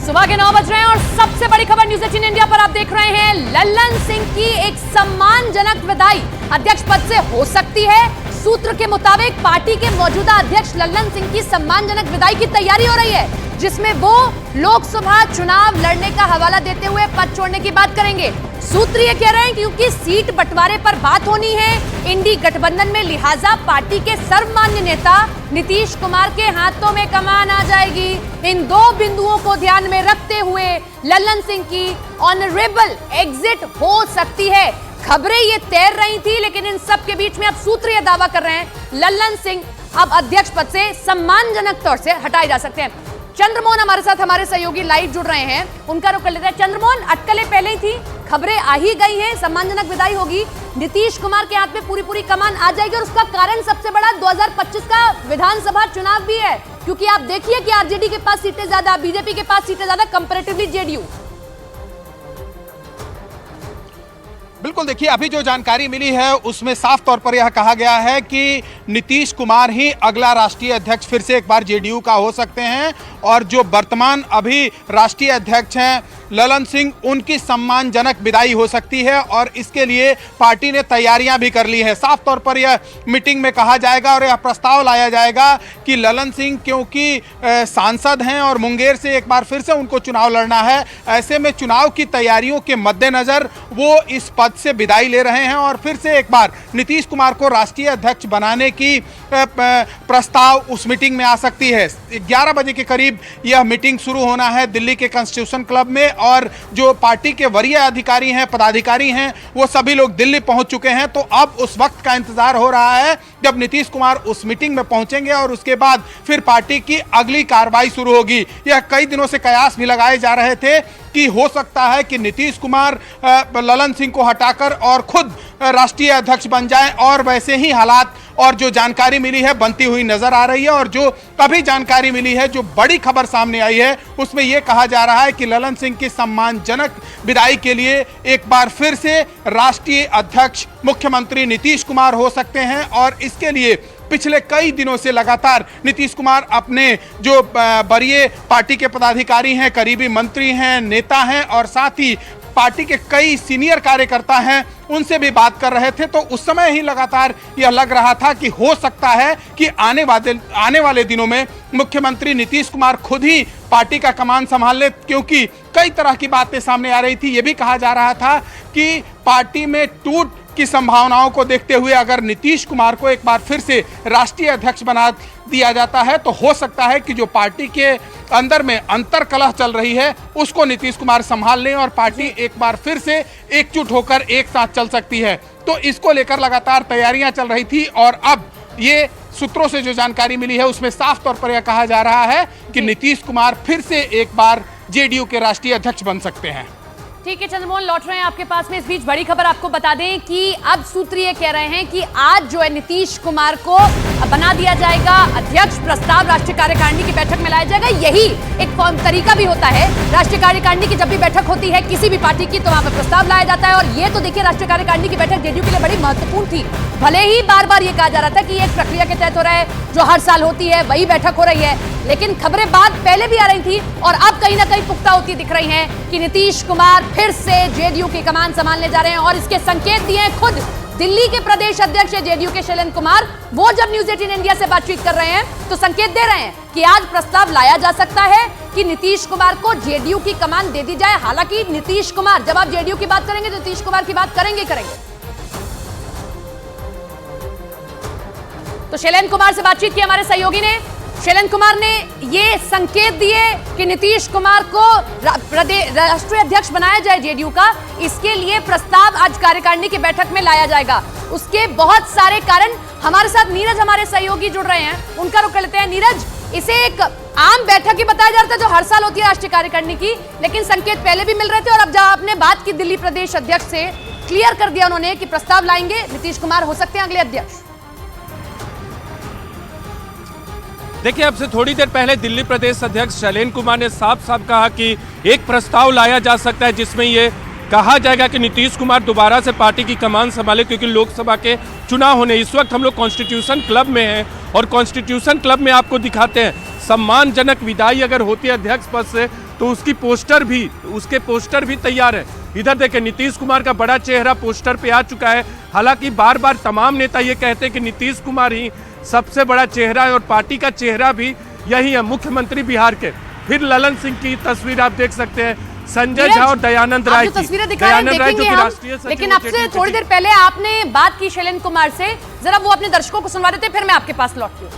सुबह के 9 बज रहे हैं और सबसे बड़ी खबर न्यूज़ 18 इंडिया पर आप देख रहे हैं। लल्लन सिंह की एक सम्मानजनक विदाई अध्यक्ष पद से हो सकती है। सूत्र के मुताबिक पार्टी के मौजूदा अध्यक्ष लल्लन सिंह की सम्मानजनक विदाई की तैयारी हो रही है, जिसमें वो लोकसभा चुनाव लड़ने का हवाला देते हुए पद छोड़ने की बात करेंगे। सूत्र ये कह रहे हैं क्योंकि सीट बंटवारे पर बात होनी है इंडी गठबंधन में, लिहाजा पार्टी के सर्वमान्य नेता नीतीश कुमार के हाथों में कमान आ जाएगी। इन दो बिंदुओं को ध्यान में रखते हुए लल्लन सिंह की ऑनरेबल एग्जिट हो सकती है। खबरें ये तैर रही थी, लेकिन इन सब के बीच में अब सूत्र ये दावा कर रहे हैं लल्लन सिंह अब अध्यक्ष पद से सम्मानजनक तौर से हटाए जा सकते हैं। चंद्रमोहन हमारे साथ, हमारे सहयोगी लाइव जुड़ रहे हैं, उनका रुख कर लेते हैं। चंद्रमोहन, अटकलें पहले ही थी, खबरें आ ही गई हैं, सम्मानजनक विदाई होगी, नीतीश कुमार के हाथ में पूरी कमान आ जाएगी और उसका कारण सबसे बड़ा 2025 का विधानसभा चुनाव भी है, क्योंकि आप देखिए कि आरजेडी के पास सीटें ज्यादा, बीजेपी के पास सीटें ज्यादा कंपैरेटिवली जेडीयू। बिल्कुल, देखिए अभी जो जानकारी मिली है उसमें साफ तौर पर यह कहा गया है कि नीतीश कुमार ही अगला राष्ट्रीय अध्यक्ष फिर से एक बार जेडीयू का हो सकते हैं और जो वर्तमान अभी राष्ट्रीय अध्यक्ष हैं लल्लन सिंह, उनकी सम्मानजनक विदाई हो सकती है और इसके लिए पार्टी ने तैयारियां भी कर ली है। साफ तौर पर यह मीटिंग में कहा जाएगा और यह प्रस्ताव लाया जाएगा कि लल्लन सिंह क्योंकि सांसद हैं और मुंगेर से एक बार फिर से उनको चुनाव लड़ना है, ऐसे में चुनाव की तैयारियों के मद्देनजर वो इस पद से विदाई ले रहे हैं और फिर से एक बार नीतीश कुमार को राष्ट्रीय अध्यक्ष बनाने की प्रस्ताव उस मीटिंग में आ सकती है। 11 बजे के करीब यह मीटिंग शुरू होना है दिल्ली के कॉन्स्टिट्यूशन क्लब में और जो पार्टी के वरीय अधिकारी हैं, पदाधिकारी हैं, वो सभी लोग दिल्ली पहुंच चुके हैं। तो अब उस वक्त का इंतजार हो रहा है जब नीतीश कुमार उस मीटिंग में पहुंचेंगे और उसके बाद फिर पार्टी की अगली कार्रवाई शुरू होगी। यह कई दिनों से कयास भी लगाए जा रहे थे कि हो सकता है कि नीतीश कुमार लल्लन सिंह को हटाकर और खुद राष्ट्रीय अध्यक्ष बन जाएं और वैसे ही हालात और जो जानकारी मिली है बनती हुई नजर आ रही है। और जो अभी जानकारी मिली है, जो बड़ी खबर सामने आई है, उसमें यह कहा जा रहा है कि लल्लन सिंह की सम्मानजनक विदाई के लिए एक बार फिर से राष्ट्रीय अध्यक्ष मुख्यमंत्री नीतीश कुमार हो सकते हैं और इसके लिए पिछले कई दिनों से लगातार नीतीश कुमार अपने जो वरीय पार्टी के पदाधिकारी हैं, करीबी मंत्री हैं, नेता हैं और साथ ही पार्टी के कई सीनियर कार्यकर्ता हैं, उनसे भी बात कर रहे थे। तो उस समय ही लगातार यह लग रहा था कि हो सकता है कि आने वाले दिनों में मुख्यमंत्री नीतीश कुमार खुद ही पार्टी का कमान संभाल ले, क्योंकि कई तरह की बातें सामने आ रही थी। ये भी कहा जा रहा था कि पार्टी में टूट की संभावनाओं को देखते हुए अगर नीतीश कुमार को एक बार फिर से राष्ट्रीय अध्यक्ष बना दिया जाता है तो हो सकता है कि जो पार्टी के अंदर में अंतर्कलह चल रही है उसको नीतीश कुमार संभाल लें और पार्टी एक बार फिर से एकजुट होकर एक साथ चल सकती है। तो इसको लेकर लगातार तैयारियां चल रही थी और अब ये सूत्रों से जो जानकारी मिली है उसमें साफ तौर पर यह कहा जा रहा है कि नीतीश कुमार फिर से एक बार जेडीयू के राष्ट्रीय अध्यक्ष बन सकते हैं। ठीक है चंद्रमोहन, लौट रहे हैं आपके पास में। इस बीच बड़ी खबर आपको बता दें कि अब सूत्र ये कह रहे हैं कि आज जो है नीतीश कुमार को बना दिया जाएगा अध्यक्ष, प्रस्ताव राष्ट्रीय कार्यकारिणी की बैठक में लाया जाएगा। यही एक तरीका भी होता है, राष्ट्रीय कार्यकारिणी की जब भी बैठक होती है किसी भी पार्टी की तो वहां पर प्रस्ताव लाया जाता है। और ये तो देखिए राष्ट्रीय कार्यकारिणी की बैठक जेडीयू के लिए बड़ी महत्वपूर्ण थी, भले ही बार बार ये कहा जा रहा था कि एक प्रक्रिया के तहत हो रहा है, जो हर साल होती है वही बैठक हो रही है, लेकिन खबरें बात पहले भी आ रही थी और अब कहीं ना कहीं पुख्ता होती दिख रही हैं कि नीतीश कुमार फिर से जेडीयू की कमान संभालने जा रहे हैं। और इसके संकेत दिए हैं खुद दिल्ली के प्रदेश अध्यक्ष जेडीयू के शैलेंद्र कुमार। वो जब न्यूज़ 18 इंडिया से बातचीत कर रहे हैं तो संकेत दे रहे हैं कि आज प्रस्ताव लाया जा सकता है कि नीतीश कुमार को जेडीयू की कमान दे दी जाए। हालांकि नीतीश कुमार, जब आप जेडीयू की बात करेंगे तो नीतीश कुमार की बात करेंगे। तो शैलेंद्र कुमार से बातचीत की हमारे सहयोगी ने। शैलेंद्र कुमार ने ये संकेत दिए कि नीतीश कुमार को राष्ट्रीय अध्यक्ष बनाया जाए जेडीयू का, इसके लिए प्रस्ताव आज कार्यकारिणी की बैठक में लाया जाएगा। उसके बहुत सारे कारण, हमारे साथ नीरज हमारे सहयोगी जुड़ रहे हैं, उनका रुख कर लेते हैं। नीरज, इसे एक आम बैठक ही बताया जा रहा था जो हर साल होती है राष्ट्रीय कार्यकारिणी की, लेकिन संकेत पहले भी मिल रहे थे और अब जब आपने बात की दिल्ली प्रदेश अध्यक्ष से, क्लियर कर दिया उन्होंने कि प्रस्ताव लाएंगे, नीतीश कुमार हो सकते हैं अगले अध्यक्ष। देखिए, अब से थोड़ी देर पहले दिल्ली प्रदेश अध्यक्ष शैलेंद्र कुमार ने साफ साफ कहा कि एक प्रस्ताव लाया जा सकता है जिसमें ये कहा जाएगा कि नीतीश कुमार दोबारा से पार्टी की कमान संभाले, क्योंकि लोकसभा के चुनाव होने। इस वक्त हम लोग कॉन्स्टिट्यूशन क्लब में हैं और कॉन्स्टिट्यूशन क्लब में आपको दिखाते हैं सम्मानजनक विदाई अगर होती है अध्यक्ष पद से तो उसके पोस्टर भी तैयार है। इधर देखें, नीतीश कुमार का बड़ा चेहरा पोस्टर पे आ चुका है। हालांकि बार बार तमाम नेता ये कहते हैं कि नीतीश कुमार ही सबसे बड़ा चेहरा है और पार्टी का चेहरा भी यही है, मुख्यमंत्री बिहार के। फिर ललन सिंह की तस्वीर आप देख सकते हैं, संजय झा और दयानंद राय की। तस्वीरें दिखा रहे हैं, देखेंगे हम, लेकिन आपसे थोड़ी देर पहले आपने बात की शैलेंद्र कुमार से, जरा वो अपने दर्शकों को सुनवा देते, फिर मैं आपके पास लौटती हूँ।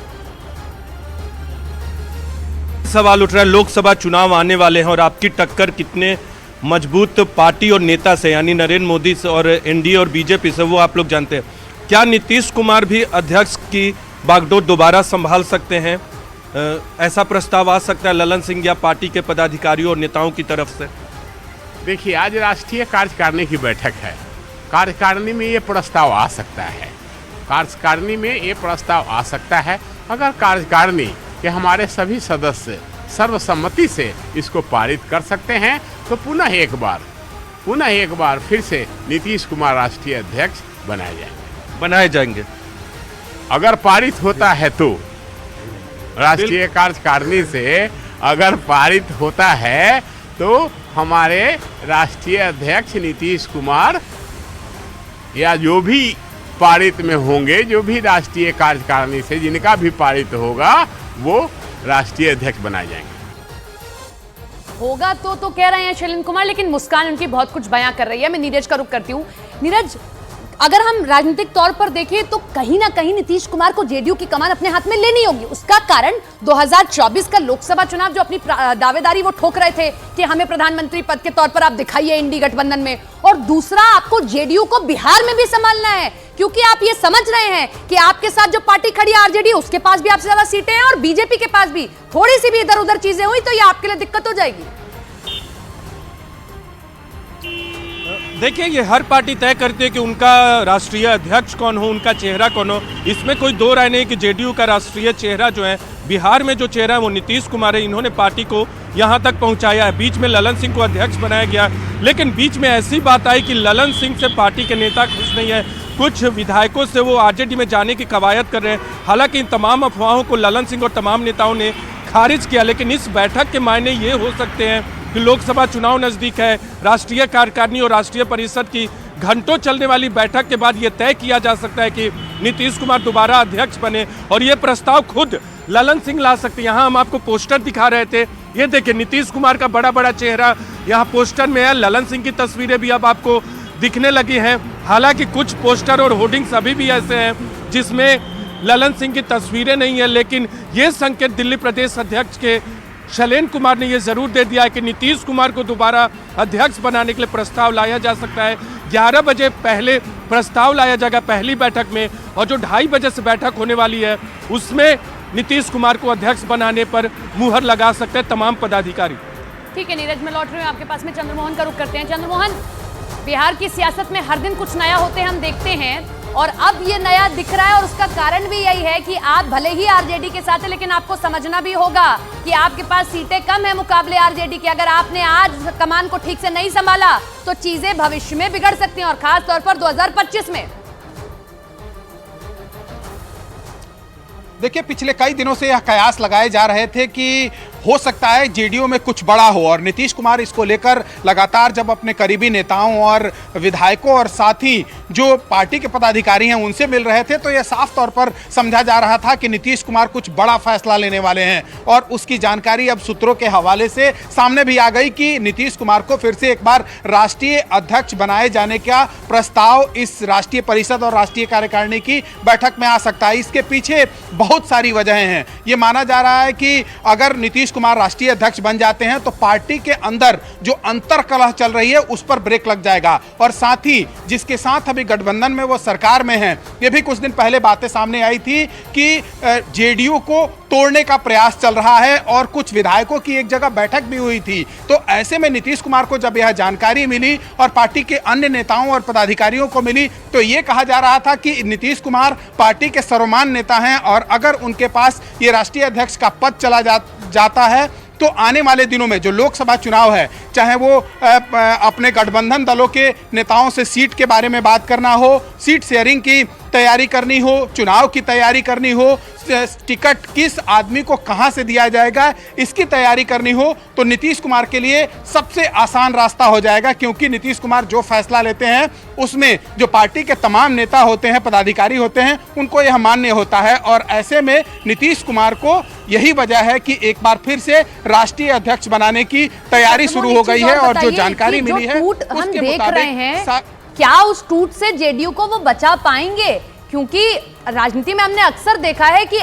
सवाल उठ रहा है, लोकसभा चुनाव आने वाले हैं और आपकी टक्कर कितने मजबूत पार्टी और नेता से, यानी नरेंद्र मोदी से और एनडीए और बीजेपी से, वो आप लोग जानते हैं। क्या नीतीश कुमार भी अध्यक्ष की बागडोर दोबारा संभाल सकते हैं? ऐसा प्रस्ताव आ सकता है ललन सिंह या पार्टी के पदाधिकारियों और नेताओं की तरफ से? देखिए, आज राष्ट्रीय कार्यकारिणी की बैठक है। कार्यकारिणी में ये प्रस्ताव आ सकता है, कार्यकारिणी में ये प्रस्ताव आ सकता है। अगर कार्यकारिणी के हमारे सभी सदस्य सर्वसम्मति से इसको पारित कर सकते हैं तो पुनः एक बार फिर से नीतीश कुमार राष्ट्रीय अध्यक्ष बनाए जाएंगे। अगर पारित होता है तो राष्ट्रीय कार्यकारिणी से अगर पारित होता है तो हमारे राष्ट्रीय अध्यक्ष नीतीश कुमार या जो भी पारित में होंगे, जो भी राष्ट्रीय कार्यकारिणी से जिनका भी पारित होगा, वो राष्ट्रीय अध्यक्ष बनाए जाएंगे। होगा तो कह रहे हैं शैलेंद्र कुमार, लेकिन मुस्कान उनकी बहुत कुछ बयां कर रही है। मैं नीरज का रुख करती हूँ। नीरज, अगर हम राजनीतिक तौर पर देखें तो कहीं ना कहीं नीतीश कुमार को जेडीयू की कमान अपने हाथ में लेनी होगी। उसका कारण 2024 का लोकसभा चुनाव, जो अपनी दावेदारी वो ठोक रहे थे कि हमें प्रधानमंत्री पद के तौर पर आप दिखाइए इंडी गठबंधन में, और दूसरा आपको जेडीयू को बिहार में भी संभालना है, क्योंकि आप ये समझ रहे हैं कि आपके साथ जो पार्टी खड़ी है आरजेडी, उसके पास भी आपसे ज्यादा सीटें हैं और बीजेपी के पास भी। थोड़ी सी भी इधर उधर चीजें हुई तो ये आपके लिए दिक्कत हो जाएगी। देखिए, ये हर पार्टी तय करती है कि उनका राष्ट्रीय अध्यक्ष कौन हो, उनका चेहरा कौन हो। इसमें कोई दो राय नहीं कि जेडीयू का राष्ट्रीय चेहरा जो है, बिहार में जो चेहरा है वो नीतीश कुमार है। इन्होंने पार्टी को यहाँ तक पहुँचाया है। बीच में ललन सिंह को अध्यक्ष बनाया गया, लेकिन बीच में ऐसी बात आई कि ललन सिंह से पार्टी के नेता खुश नहीं है। कुछ विधायकों से वो आरजेडी में जाने की कवायद कर रहे हैं। हालांकि इन तमाम अफवाहों को ललन सिंह और तमाम नेताओं ने खारिज किया, लेकिन इस बैठक के मायने ये हो सकते हैं कि लोकसभा चुनाव नज़दीक है। राष्ट्रीय कार्यकारिणी और राष्ट्रीय परिषद की घंटों चलने वाली बैठक के बाद ये तय किया जा सकता है कि नीतीश कुमार दोबारा अध्यक्ष बने, और ये प्रस्ताव खुद ललन सिंह ला सकते हैं। यहाँ हम आपको पोस्टर दिखा रहे थे, ये देखिए नीतीश कुमार का बड़ा बड़ा चेहरा यहाँ पोस्टर में है। ललन सिंह की तस्वीरें भी अब आपको दिखने लगी हैं। हालांकि कुछ पोस्टर और होर्डिंग्स अभी भी ऐसे हैं जिसमें ललन सिंह की तस्वीरें नहीं है, लेकिन ये संकेत दिल्ली प्रदेश अध्यक्ष के शैलेंद्र कुमार ने यह जरूर दे दिया है कि नीतीश कुमार को दोबारा अध्यक्ष बनाने के लिए प्रस्ताव लाया जा सकता है। 11 बजे पहले प्रस्ताव लाया जाएगा पहली बैठक में, और जो 2:30 बजे से बैठक होने वाली है उसमें नीतीश कुमार को अध्यक्ष बनाने पर मुहर लगा सकते हैं तमाम पदाधिकारी। ठीक है नीरज, मैं लौट रही हूँ आपके पास में। चंद्रमोहन का रुख करते हैं। चंद्रमोहन, बिहार की सियासत में हर दिन कुछ नया होते हम देखते हैं, और अब ये नया दिख रहा है, और उसका कारण भी यही है कि आप भले ही आरजेडी के साथ हैं, लेकिन आपको समझना भी होगा कि आपके पास सीटें कम है मुकाबले आरजेडी के। अगर आपने आज कमान को ठीक से नहीं संभाला तो चीजें भविष्य में बिगड़ सकती हैं, और खास तौर पर 2025 में। देखिए, पिछले कई दिनों से यह कयास लगाए जा रहे थे कि हो सकता है जेडीयू में कुछ बड़ा हो, और नीतीश कुमार इसको लेकर लगातार जब अपने करीबी नेताओं और विधायकों और साथ ही जो पार्टी के पदाधिकारी हैं उनसे मिल रहे थे, तो यह साफ तौर पर समझा जा रहा था कि नीतीश कुमार कुछ बड़ा फैसला लेने वाले हैं। और उसकी जानकारी अब सूत्रों के हवाले से सामने भी आ गई कि नीतीश कुमार को फिर से एक बार राष्ट्रीय अध्यक्ष बनाए जाने का प्रस्ताव इस राष्ट्रीय परिषद और राष्ट्रीय कार्यकारिणी की बैठक में आ सकता है। इसके पीछे बहुत सारी वजहें हैं। ये माना जा रहा है कि अगर नीतीश कुमार राष्ट्रीय अध्यक्ष बन जाते हैं तो पार्टी के अंदर जो अंतर्कलह चल रही है उस पर ब्रेक लग जाएगा, और साथ ही जिसके साथ अभी गठबंधन में वो सरकार में है, ये भी कुछ दिन पहले बातें सामने आई थी कि जेडीयू को तोड़ने का प्रयास चल रहा है, और कुछ विधायकों की एक जगह बैठक भी हुई थी। तो ऐसे में नीतीश कुमार को जब यह जानकारी मिली और पार्टी के अन्य नेताओं और पदाधिकारियों को मिली, तो ये कहा जा रहा था कि नीतीश कुमार पार्टी के सर्वमान्य नेता हैं, और अगर उनके पास ये राष्ट्रीय अध्यक्ष का पद चला जाता है तो आने वाले दिनों में जो लोकसभा चुनाव है, चाहे वो अपने गठबंधन दलों के नेताओं से सीट के बारे में बात करना हो, सीट शेयरिंग की तैयारी करनी हो, चुनाव की तैयारी करनी हो, टिकट किस आदमी को कहां से दिया जाएगा इसकी तैयारी करनी हो, तो नीतीश कुमार के लिए सबसे आसान रास्ता हो जाएगा, क्योंकि नीतीश कुमार जो फैसला लेते हैं उसमें जो पार्टी के तमाम नेता होते हैं, पदाधिकारी होते हैं, उनको यह मान्य होता है। और ऐसे में नीतीश कुमार को यही वजह है कि एक बार फिर से राष्ट्रीय अध्यक्ष बनाने की तैयारी शुरू हो गई है। और जो जानकारी मिली है हम देख रहे हैं, क्या उस टूट से जेडीयू को वो बचा पाएंगे? क्योंकि राजनीति में हमने अक्सर देखा है कि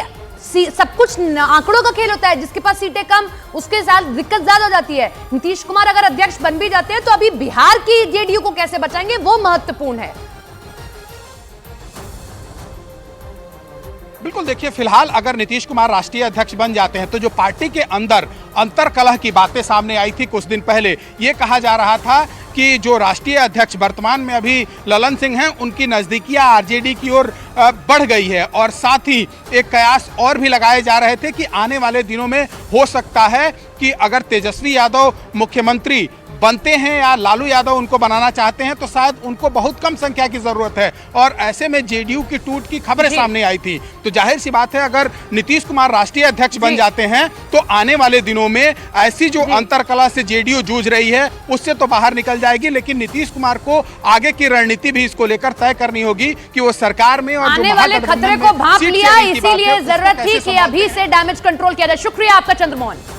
सब कुछ आंकड़ों का खेल होता है, जिसके पास सीटें कम उसके साथ दिक्कत ज्यादा हो जाती है। नीतीश कुमार अगर अध्यक्ष बन भी जाते हैं तो अभी बिहार की जेडीयू को कैसे बचाएंगे, वो महत्वपूर्ण है। बिल्कुल, देखिए फिलहाल अगर नीतीश कुमार राष्ट्रीय अध्यक्ष बन जाते हैं तो जो पार्टी के अंदर अंतर्कलह की बातें सामने आई थी कुछ दिन पहले, ये कहा जा रहा था कि जो राष्ट्रीय अध्यक्ष वर्तमान में अभी ललन सिंह हैं, उनकी नज़दीकियां आरजेडी की ओर बढ़ गई है। और साथ ही एक कयास और भी लगाए जा रहे थे कि आने वाले दिनों में हो सकता है कि अगर तेजस्वी यादव मुख्यमंत्री बनते हैं या लालू यादव उनको बनाना चाहते हैं तो शायद उनको बहुत कम संख्या की जरूरत है। और ऐसे में जेडीयू की टूट की खबरें सामने आई थी। तो जाहिर सी बात है, अगर नीतीश कुमार राष्ट्रीय अध्यक्ष बन जाते हैं तो आने वाले दिनों में ऐसी जो अंतरकलह से जेडीयू जूझ रही है उससे तो बाहर निकल जाएगी। लेकिन नीतीश कुमार को आगे की रणनीति भी इसको लेकर तय करनी होगी कि वो सरकार में और आने वाले खतरे को भांप लिया, इसीलिए जरूरत थी कि अभी से डैमेज कंट्रोल किया जाए। शुक्रिया आपका चंद्रमोहन।